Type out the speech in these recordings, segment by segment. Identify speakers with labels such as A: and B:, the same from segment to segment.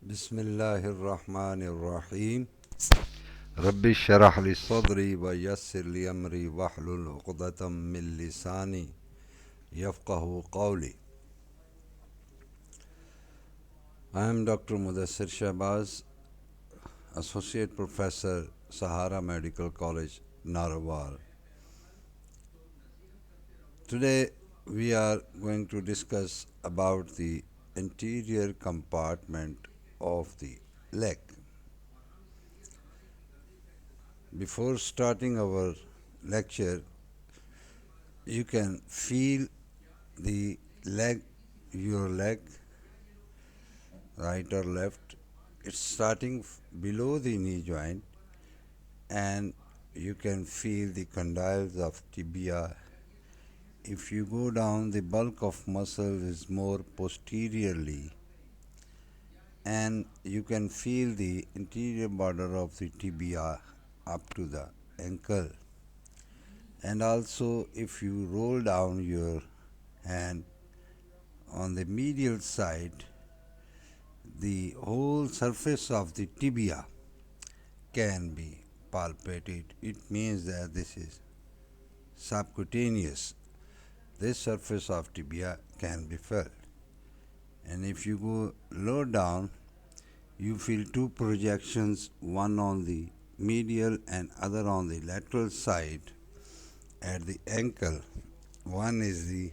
A: Bismillahirrahmanirrahim. Rabbi shrah li sadri wa yassir li amri wahlul uqdatam min lisani yafqahu qawli. I am Dr Mudassir Shahbaz, Associate Professor, Sahara Medical College, Narwar. Today we are going to discuss about the anterior compartment of the leg. Before starting our lecture, you can feel the leg, your leg, right or left. It's starting below the knee joint, and you can feel the condyles of tibia. If you go down, the bulk of muscle is more posteriorly, and you can feel the interior border of the tibia up to the ankle. And also, if you roll down your hand on the medial side, the whole surface of the tibia can be palpated. It means that this is subcutaneous. This surface of tibia can be felt. And if you go low down, you feel two projections, one on the medial and other on the lateral side at the ankle. One is the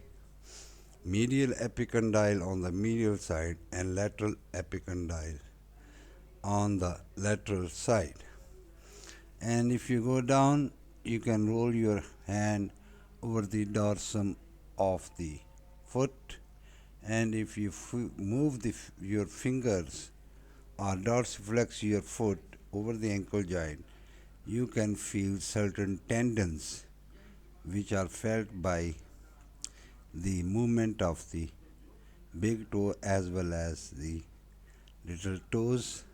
A: medial epicondyle on the medial side and lateral epicondyle on the lateral side. And if you go down, you can roll your hand over the dorsum of the foot, and if you move your fingers or dorsiflex your foot over the ankle joint, you can feel certain tendons which are felt by the movement of the big toe as well as the little toes.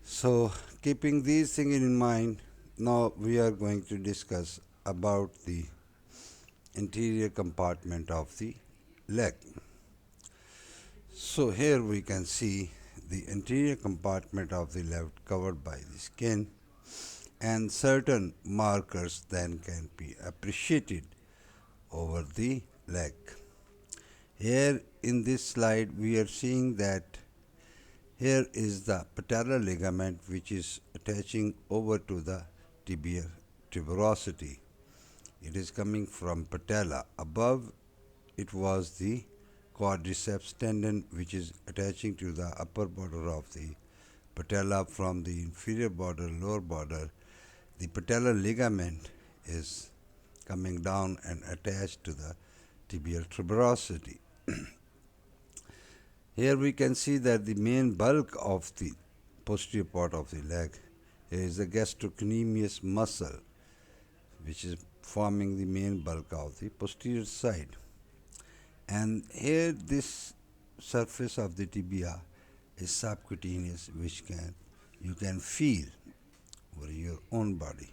A: So, keeping these things in mind, now we are going to discuss about the anterior compartment of the leg. So, here we can see the anterior compartment of the leg covered by the skin, and certain markers then can be appreciated over the leg. Here in this slide, we are seeing that here is the patellar ligament which is attaching over to the tibial tuberosity. It is coming from patella. Above it was the quadriceps tendon which is attaching to the upper border of the patella from the inferior border, lower border. The patellar ligament is coming down and attached to the tibial tuberosity. Here we can see that the main bulk of the posterior part of the leg is the gastrocnemius muscle, which is forming the main bulk of the posterior side. And here this surface of the tibia is subcutaneous, which you can feel over your own body.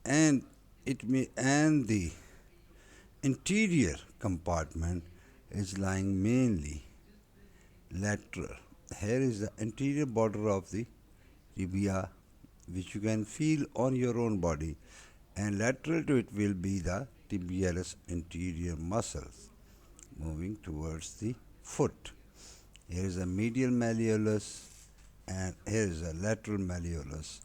A: And the anterior compartment is lying mainly lateral. Here is the anterior border of the tibia, which you can feel on your own body, and lateral to it will be the tibialis anterior muscles moving towards the foot. Here is a medial malleolus, and here is a lateral malleolus,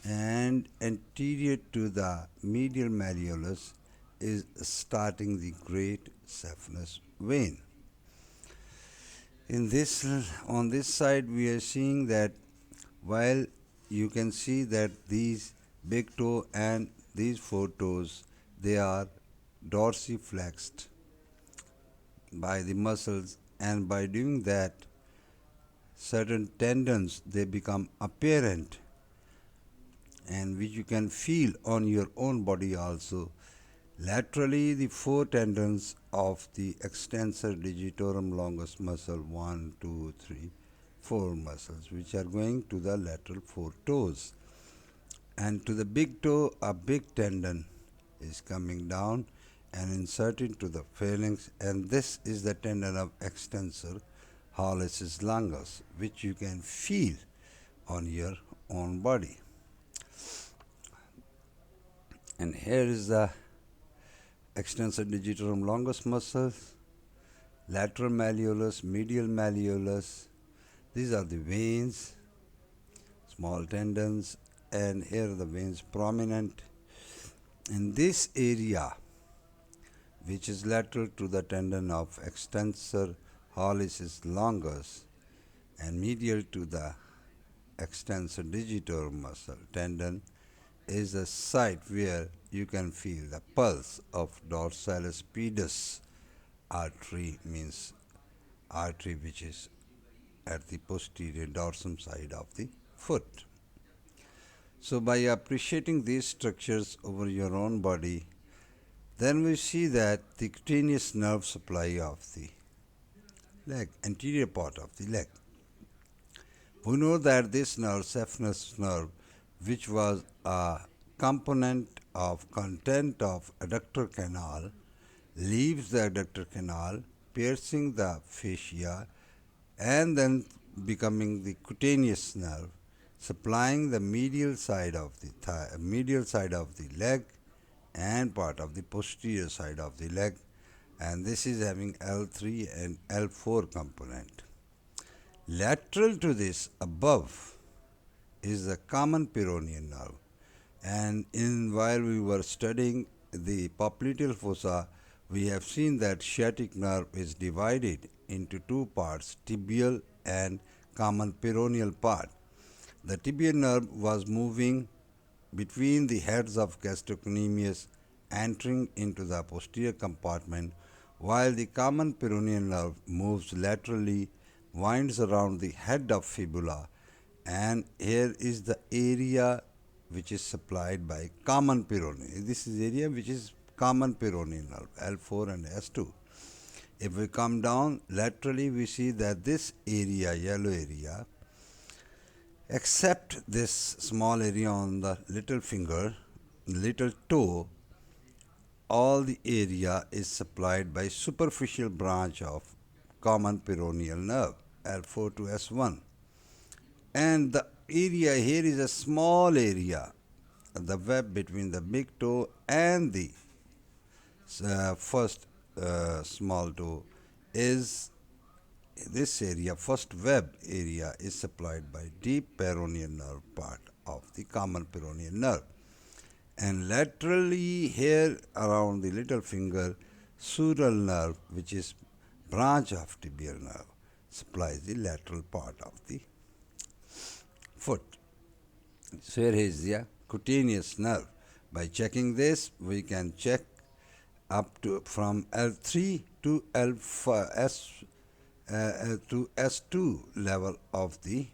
A: and anterior to the medial malleolus is starting the great saphenous vein. On this side, we are seeing that while you can see that these big toe and these four toes, they are dorsiflexed by the muscles, and by doing that, certain tendons they become apparent, and which you can feel on your own body also. Laterally, the four tendons of the extensor digitorum longus muscle, 1, 2, 3, 4 muscles, which are going to the lateral four toes. And to the big toe, a big tendon is coming down and inserting to the phalanx, and this is the tendon of extensor. hallucis longus, which you can feel on your own body. And here is the extensor digitorum longus muscles, lateral malleolus, medial malleolus. These are the veins, small tendons, and here are the veins prominent. In this area, which is lateral to the tendon of extensor hallucis longus and medial to the extensor digitorum muscle tendon, is a site where you can feel the pulse of dorsalis pedis artery, means artery which is at the posterior dorsum side of the foot. So by appreciating these structures over your own body, then we see that the cutaneous nerve supply of the leg, anterior part of the leg. We know that this nerve, saphenous nerve, which was a component of content of adductor canal, leaves the adductor canal, piercing the fascia, and then becoming the cutaneous nerve, supplying the medial side of the medial side of the leg and part of the posterior side of the leg, and this is having L3 and L4 component. Lateral to this, above, is the common peroneal nerve, and while we were studying the popliteal fossa, we have seen that sciatic nerve is divided into two parts, tibial and common peroneal part. The tibial nerve was moving between the heads of gastrocnemius, entering into the posterior compartment, while the common peroneal nerve moves laterally, winds around the head of fibula, and here is the area which is supplied by common peroneal. This is area which is common peroneal nerve, L4 and S2. If we come down laterally, we see that this area, yellow area, except this small area on the little finger, little toe, all the area is supplied by superficial branch of common peroneal nerve, L4 to S1. And the area here is a small area, the web between the big toe and the first small toe is this area, first web area, is supplied by deep peroneal nerve part of the common peroneal nerve. And laterally here around the little finger, sural nerve, which is branch of tibial nerve, supplies the lateral part of the foot. So here is the cutaneous nerve. By checking this, we can check up to from L3 to to S2 level of the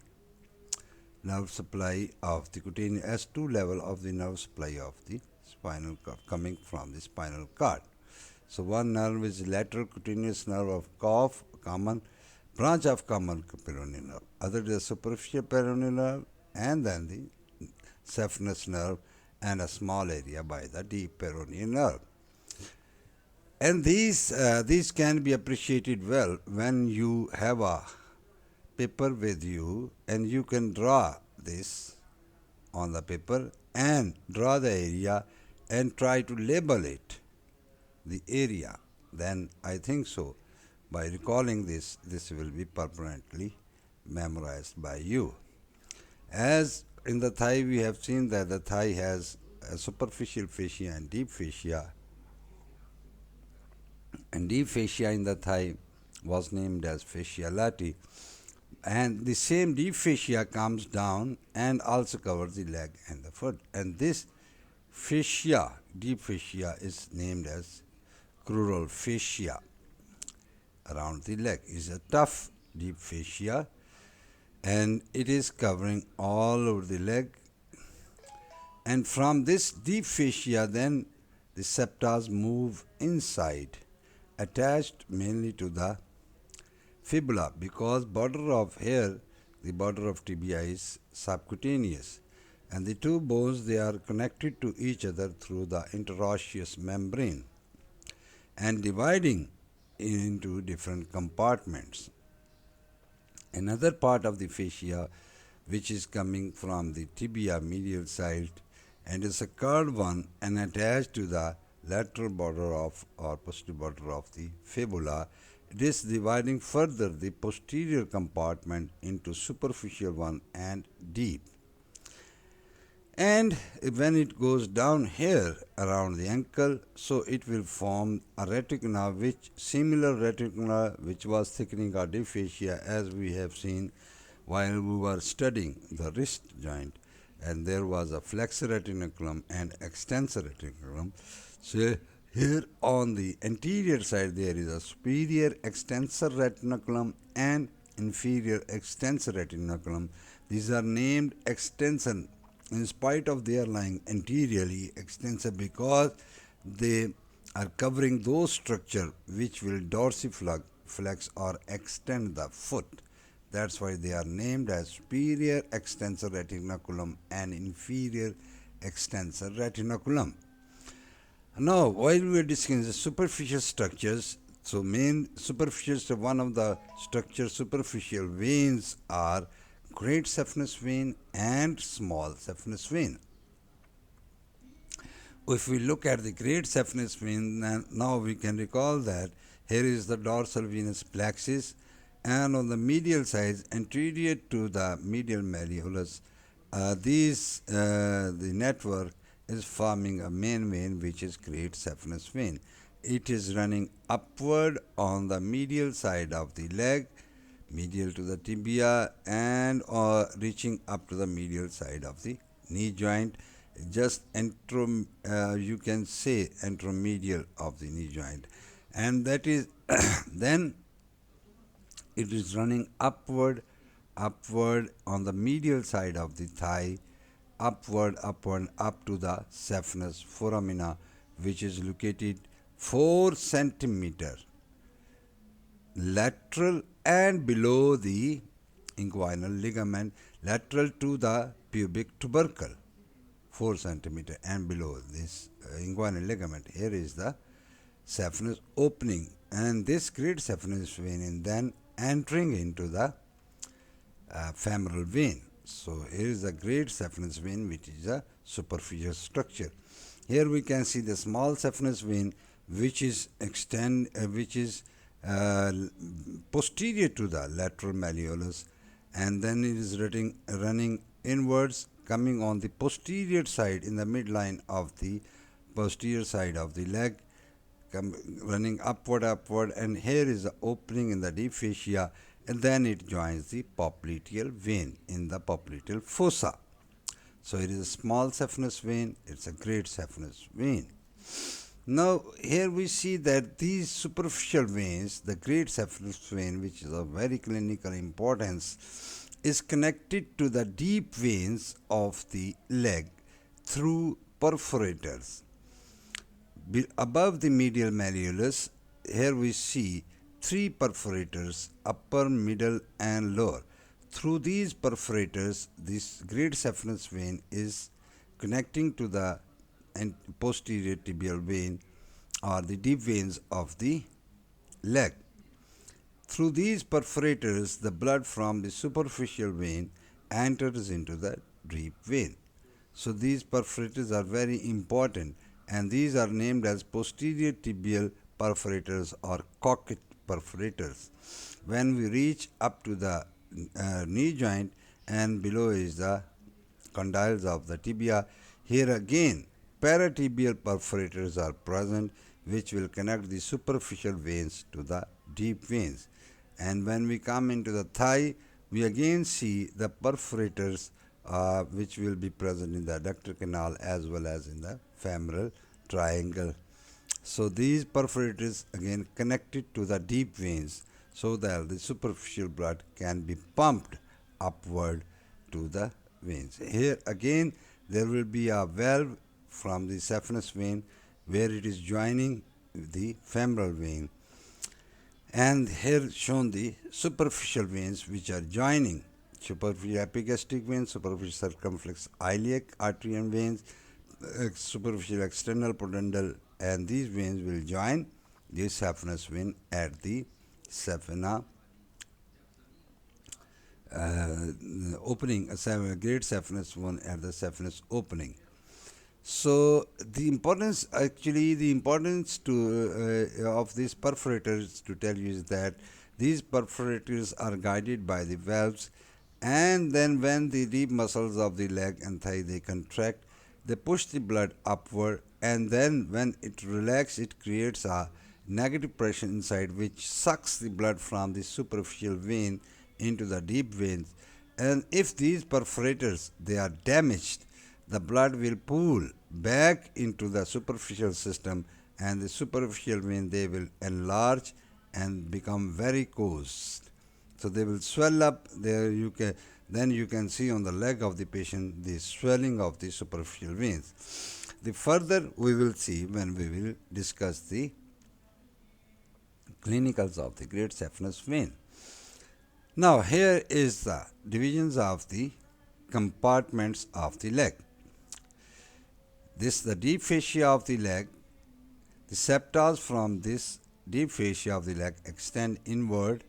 A: nerve supply of the cutaneous, S2 level of the nerve supply of the spinal cord, coming from the spinal cord. So one nerve is lateral cutaneous nerve of cough, common branch of common peroneal nerve. Other is superficial peroneal nerve, and then the saphenous nerve, and a small area by the deep peroneal nerve. And these can be appreciated well when you have a paper with you and you can draw this on the paper and draw the area and try to label it, the area. Then I think so, by recalling this will be permanently memorized by you. As in the thigh, we have seen that the thigh has a superficial fascia and deep fascia, and deep fascia in the thigh was named as fascia lati, and the same deep fascia comes down and also covers the leg and the foot, and this fascia, deep fascia, is named as crural fascia. Around the leg is a tough deep fascia, and it is covering all over the leg, and from this deep fascia then the septas move inside, attached mainly to the fibula, because border of here, the border of tibia is subcutaneous, and the two bones, they are connected to each other through the interosseous membrane and dividing into different compartments. Another part of the fascia which is coming from the tibia medial side and is a curved one and attached to the lateral border of or posterior border of the fibula. It is dividing further the posterior compartment into superficial one and deep. And when it goes down here around the ankle, so it will form a reticula, which similar reticula which was thickening our deep fascia, as we have seen while we were studying the wrist joint. And there was a flexor retinaculum and extensor retinaculum. So here on the anterior side there is a superior extensor retinaculum and inferior extensor retinaculum. These are named extensor in spite of their lying anteriorly extensor because they are covering those structure which will dorsiflex or extend the foot. That's why they are named as superior extensor retinaculum and inferior extensor retinaculum. Now, while we are discussing the superficial structures, so main superficial, one of the structure superficial veins are great saphenous vein and small saphenous vein. If we look at the great saphenous vein, now we can recall that here is the dorsal venous plexus, and on the medial side, anterior to the medial malleolus, the network is forming a main vein which is great saphenous vein. It is running upward on the medial side of the leg, medial to the tibia, and reaching up to the medial side of the knee joint, just you can say anteromedial of the knee joint, and that is then it is running upward on the medial side of the thigh, upward up to the saphenous foramina, which is located 4 centimeter lateral and below the inguinal ligament, lateral to the pubic tubercle, 4 centimeter and below this inguinal ligament. Here is the saphenous opening, and this great saphenous vein is then entering into the femoral vein. So here is the great saphenous vein, which is a superficial structure. Here we can see the small saphenous vein, which is posterior to the lateral malleolus, and then it is running inwards, coming on the posterior side in the midline of the posterior side of the leg, running upward, and here is the opening in the deep fascia, and then it joins the popliteal vein in the popliteal fossa. So it is a small saphenous vein, it's a great saphenous vein. Now here we see that these superficial veins, the great saphenous vein, which is of very clinical importance, is connected to the deep veins of the leg through perforators. Above the medial malleolus, here we see 3 perforators, upper, middle, and lower. Through these perforators, this great saphenous vein is connecting to the posterior tibial vein or the deep veins of the leg. Through these perforators, the blood from the superficial vein enters into the deep vein. So these perforators are very important, and these are named as posterior tibial perforators or cocket perforators. When we reach up to the knee joint and below is the condyles of the tibia, here again paratibial perforators are present, which will connect the superficial veins to the deep veins. And when we come into the thigh, we again see the perforators which will be present in the adductor canal as well as in the femoral triangle. So these perforators again connected to the deep veins so that the superficial blood can be pumped upward to the veins. Here again there will be a valve from the saphenous vein where it is joining the femoral vein, and here shown the superficial veins which are joining superficial epigastric veins, superficial circumflex iliac artery and veins, superficial external pudendal, and these veins will join the saphenous vein at the saphena opening, a great saphenous one at the saphenous opening. So the importance of these perforators to tell you is that these perforators are guided by the valves, and then when the deep muscles of the leg and thigh they contract, they push the blood upward, and then when it relaxes, it creates a negative pressure inside, which sucks the blood from the superficial vein into the deep veins. And if these perforators they are damaged, the blood will pool back into the superficial system, and the superficial vein they will enlarge and become varicose. So they will swell up. There you can then you can see on the leg of the patient the swelling of the superficial veins. The further we will see when we will discuss the clinicals of the great saphenous vein. Now here is the divisions of the compartments of the leg. This the deep fascia of the leg. The septa from this deep fascia of the leg extend inward.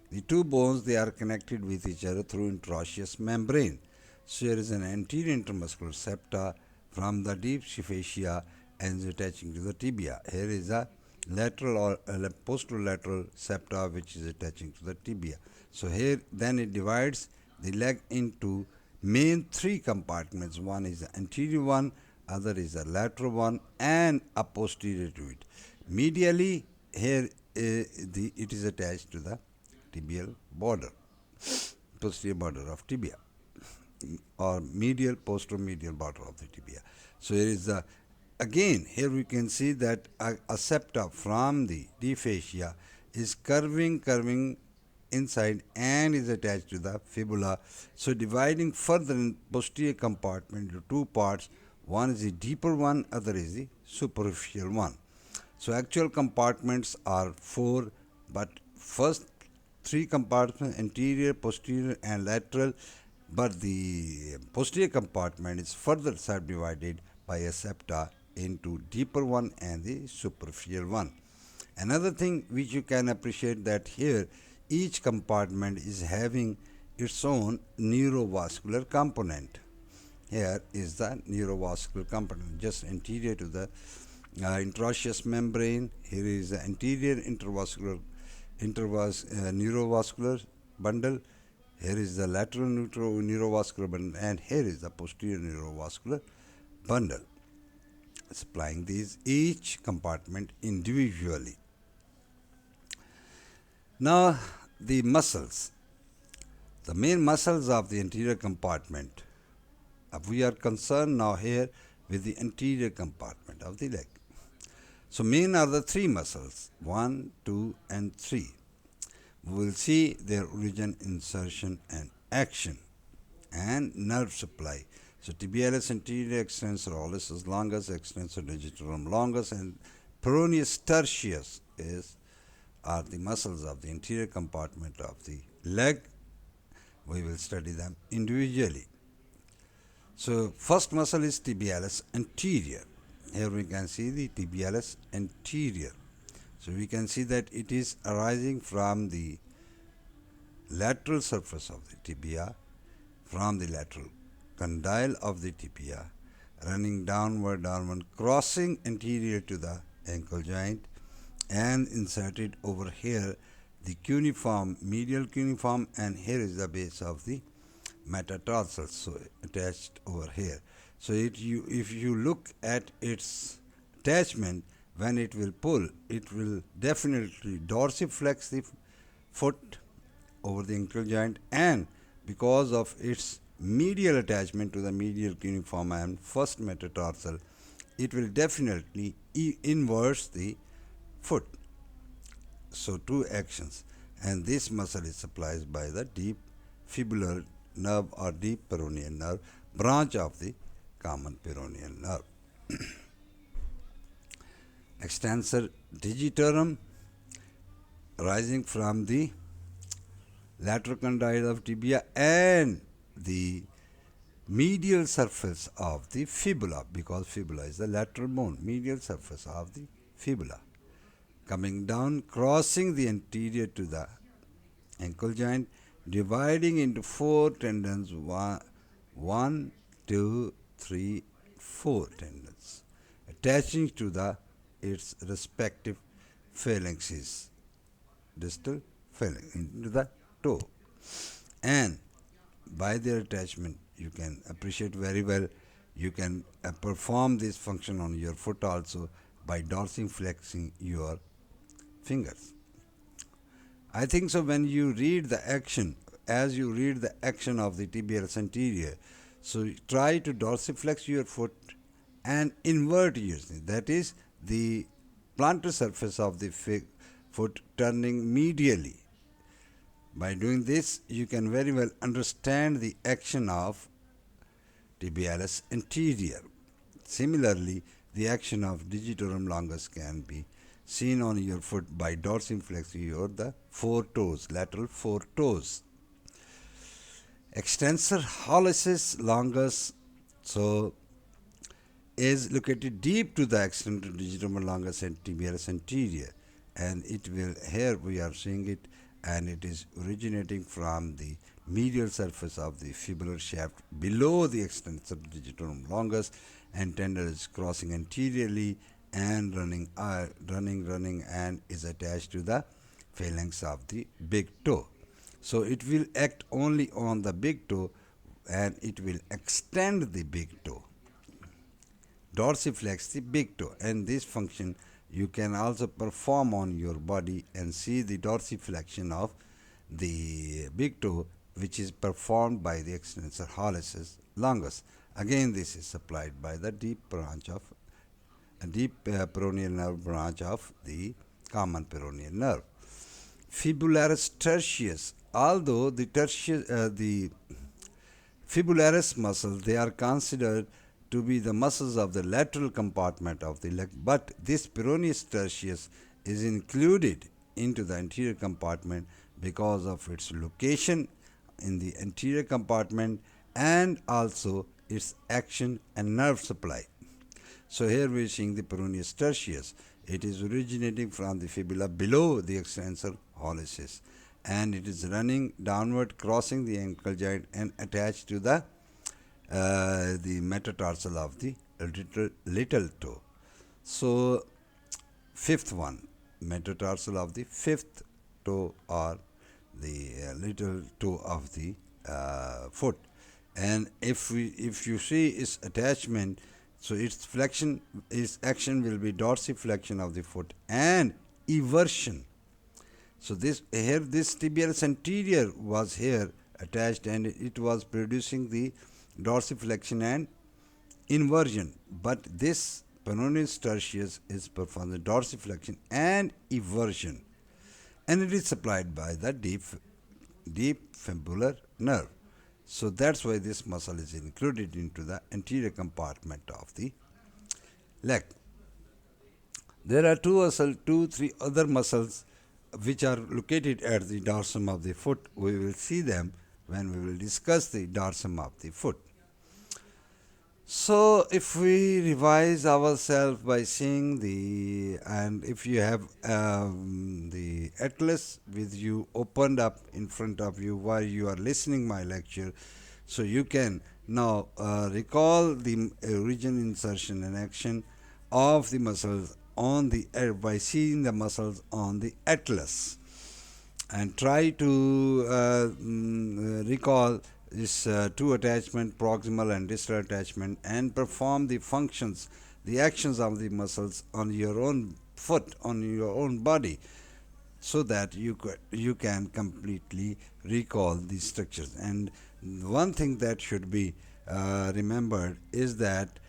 A: The two bones they are connected with each other through interosseous membrane. So here is an anterior intermuscular septa from the deep fascia and is attaching to the tibia. Here is a lateral or posterolateral septa which is attaching to the tibia. So here then it divides the leg into main three compartments. One is the anterior one, other is the lateral one, and a posterior to it. Medially here it is attached to the tibial border, posterior border of tibia, or medial posteromedial border of the tibia. So here is the again here we can see that a septa from the deep fascia is curving inside and is attached to the fibula. So dividing further in posterior compartment into two parts, one is the deeper one, other is the superficial one. So actual compartments are four, but first three compartments, anterior, posterior and lateral, but the posterior compartment is further subdivided by a septa into deeper one and the superficial one. Another thing which you can appreciate that here each compartment is having its own neurovascular component. Here is the neurovascular component just anterior to the interosseous membrane. Here is the anterior neurovascular bundle. Here is the lateral neurovascular bundle, and here is the posterior neurovascular bundle, supplying these each compartment individually. Now the muscles, the main muscles of the anterior compartment. We are concerned now here with the anterior compartment of the leg. So main are the three muscles, 1, 2 and 3. We will see their origin, insertion and action, and nerve supply. So tibialis anterior, extensor ollis longus, extensor digitorum longus, and peroneus tertius are the muscles of the anterior compartment of the leg. We will study them individually. So first muscle is tibialis anterior. Here we can see the tibialis anterior. So we can see that it is arising from the lateral surface of the tibia, from the lateral condyle of the tibia, running downward, crossing anterior to the ankle joint, and inserted over here the cuneiform, medial cuneiform, and here is the base of the metatarsal, so attached over here. So if you look at its attachment, when it will pull, it will definitely dorsiflex the foot over the ankle joint, and because of its medial attachment to the medial cuneiform and first metatarsal, it will definitely inverse the foot. So two actions, and this muscle is supplied by the deep fibular nerve or deep peroneal nerve, branch of the common peroneal nerve. Extensor digitorum, rising from the lateral condyle of tibia and the medial surface of the fibula, because fibula is the lateral bone, medial surface of the fibula, coming down, crossing the anterior to the ankle joint, dividing into four tendons, one, two, three, four tendons, attaching to its respective phalanxes, distal phalanx, into the toe. And by their attachment, you can appreciate very well. You can perform this function on your foot also by dorsiflexing your fingers. I think so. When you read the action, as you read the action of the tibialis anterior, so try to dorsiflex your foot and invert your knee. That is the plantar surface of the foot turning medially. By doing this, you can very well understand the action of tibialis anterior. Similarly, the action of digitorum longus can be seen on your foot by dorsiflexing your the four toes, lateral four toes. Extensor hallucis longus, so is located deep to the extent of digitorum longus and tibialis anterior, and it will, here we are seeing it, and it is originating from the medial surface of the fibular shaft below the extensor digitorum longus, and tendon is crossing anteriorly and running and is attached to the phalanx of the big toe. So it will act only on the big toe and it will extend the big toe, dorsiflex the big toe, and this function you can also perform on your body and see the dorsiflexion of the big toe, which is performed by the extensor hallucis longus. Again, this is supplied by the deep peroneal nerve branch of the common peroneal nerve. Fibularis tertius, although the fibularis muscles, they are considered to be the muscles of the lateral compartment of the leg, but this peroneus tertius is included into the anterior compartment because of its location in the anterior compartment and also its action and nerve supply. So here we are seeing the peroneus tertius. It is originating from the fibula below the extensor hallucis, and it is running downward, crossing the ankle joint and attached to the metatarsal of the little toe. So fifth one, metatarsal of the fifth toe or the little toe of the foot. And if you see its attachment, so its flexion, its action will be dorsiflexion of the foot and eversion. So this tibialis anterior was here attached and it was producing the dorsiflexion and inversion, but this peroneus tertius is performing dorsiflexion and eversion, and it is supplied by the deep fibular nerve. So that's why this muscle is included into the anterior compartment of the leg. There are three other muscles which are located at the dorsum of the foot. We will see them when we will discuss the dorsum of the foot. So if we revise ourselves by seeing and if you have the atlas with you opened up in front of you while you are listening my lecture, so you can now recall the origin, insertion and action of the muscles on the by seeing the muscles on the atlas, and try to recall this two attachment, proximal and distal attachment, and perform the functions, the actions of the muscles on your own foot, on your own body, so that you can completely recall these structures. And one thing that should be remembered is that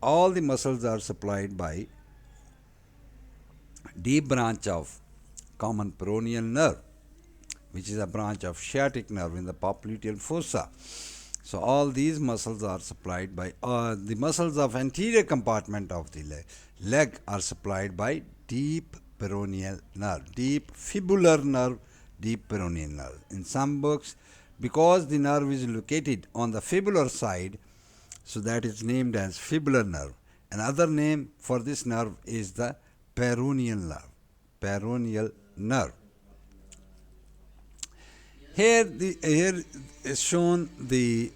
A: all the muscles are supplied by deep branch of common peroneal nerve, which is a branch of sciatic nerve in the popliteal fossa. So all these muscles are supplied by the muscles of anterior compartment of the leg are supplied by deep peroneal nerve, deep fibular nerve, deep peroneal nerve. In some books, because the nerve is located on the fibular side, so that is named as fibular nerve. Another name for this nerve is the peroneal nerve. Peroneal nerve. Here is shown the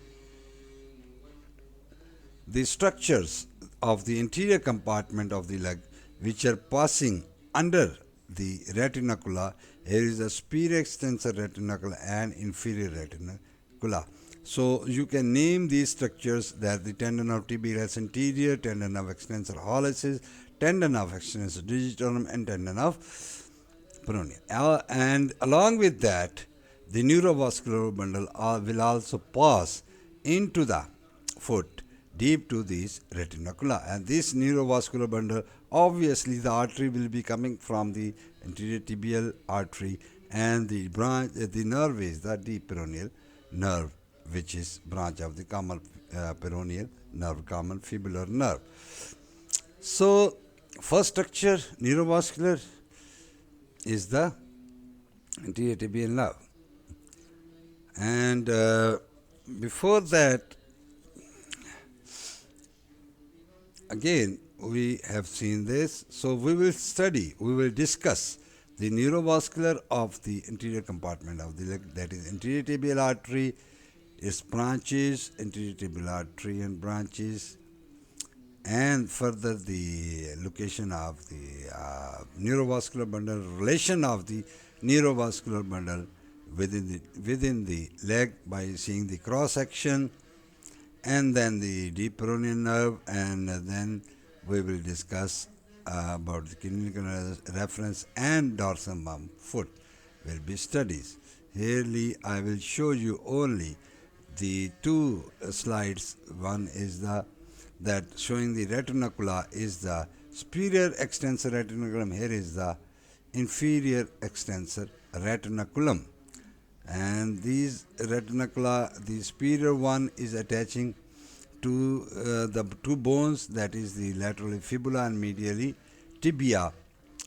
A: structures of the anterior compartment of the leg which are passing under the retinacula. Here is the superior extensor retinacula and inferior retinacula. So you can name these structures that the tendon of tibialis anterior, tendon of extensor hallucis, tendon of extensor digitorum, and tendon of peroneal. And along with that, the neurovascular bundle will also pass into the foot deep to this retinacula. And this neurovascular bundle, obviously the artery will be coming from the anterior tibial artery, and the branch, the nerve is the deep peroneal nerve, which is branch of the common peroneal nerve, common fibular nerve. So, first structure, neurovascular, is the anterior tibial nerve. And before that, again, we have seen this. So we will discuss the neurovascular of the anterior compartment of the leg, that is anterior tibial artery, its branches, anterior tibial artery and branches, and further the location of the neurovascular bundle, relation of the neurovascular bundle within the leg by seeing the cross section, and then the deep peroneal nerve, and then we will discuss about the clinical reference, and dorsal foot will be studies. Here I will show you only the two slides. One is that showing the retinacula is the superior extensor retinaculum. Here is the inferior extensor retinaculum. And these retinacula, the superior one is attaching to the two bones, that is the laterally fibula and medially tibia,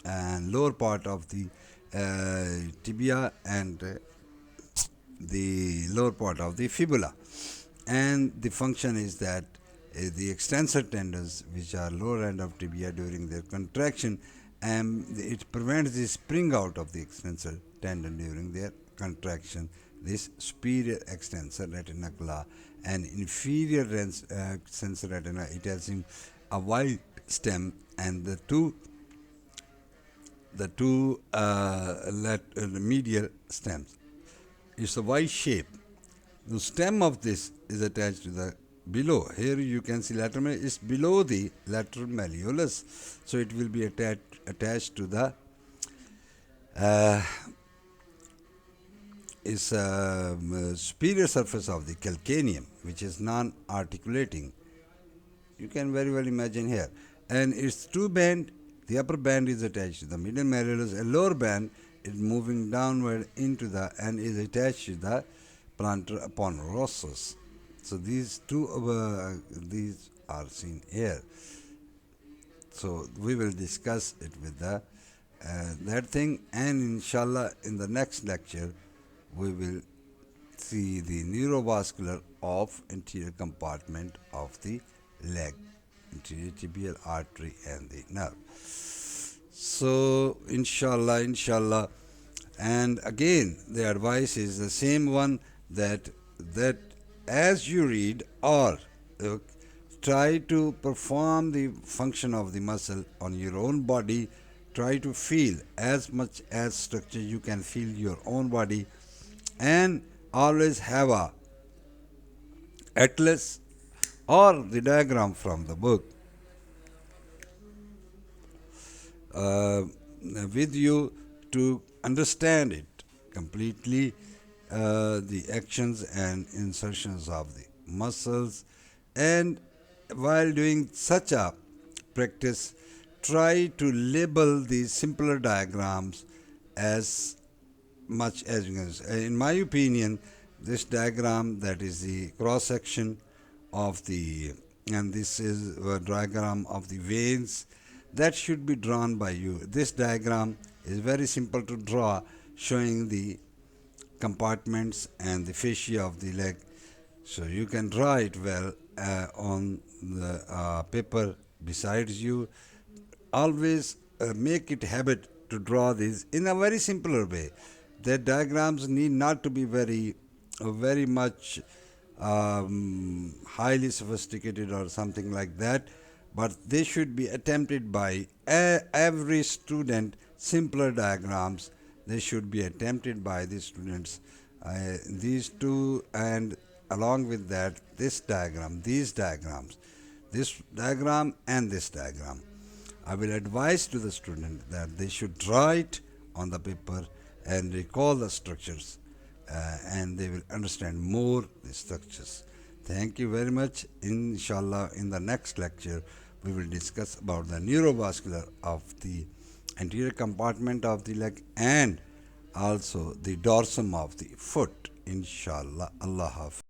A: and lower part of the tibia and the lower part of the fibula. And the function is that the extensor tendons, which are lower end of tibia during their contraction, and it prevents the spring out of the extensor tendon during their contraction. This superior extensor retinacula and inferior extensor retina, it has a wide stem, and the two medial stems. It's a Y shape. The stem of this is attached to the below. Here you can see lateral is below the lateral malleolus, so it will be attached to the superior surface of the calcaneum, which is non-articulating. You can very well imagine here. And its two band, the upper band is attached to the medial malleolus, and lower band is moving downward into the and is attached to the plantar ponderosus. So these two these are seen here. So we will discuss it with that thing, and inshallah in the next lecture we will see the neurovascular of anterior compartment of the leg, anterior tibial artery and the nerve. So inshallah, and again the advice is the same one, that as you read or try to perform the function of the muscle on your own body, try to feel as much as structure you can feel your own body, and always have a atlas or the diagram from the book with you to understand it completely, the actions and insertions of the muscles. And while doing such a practice, try to label the simpler diagrams as much as you can. In my opinion, this diagram, that is the cross section of the, and this is a diagram of the veins, that should be drawn by you. This diagram is very simple to draw, showing the compartments and the fascia of the leg. So you can draw it well on the paper besides you. Always make it habit to draw this in a very simpler way. their diagrams need not to be very much highly sophisticated or something like that, but they should be attempted by every student. Simpler diagrams, they should be attempted by the students. These two, and along with that, these diagrams, this diagram and this diagram. I will advise to the student that they should draw it on the paper and recall the structures, and they will understand more the structures. Thank you very much. Inshallah, in the next lecture, we will discuss about the neurovascular of the anterior compartment of the leg and also the dorsum of the foot. Inshallah. Allah Hafiz.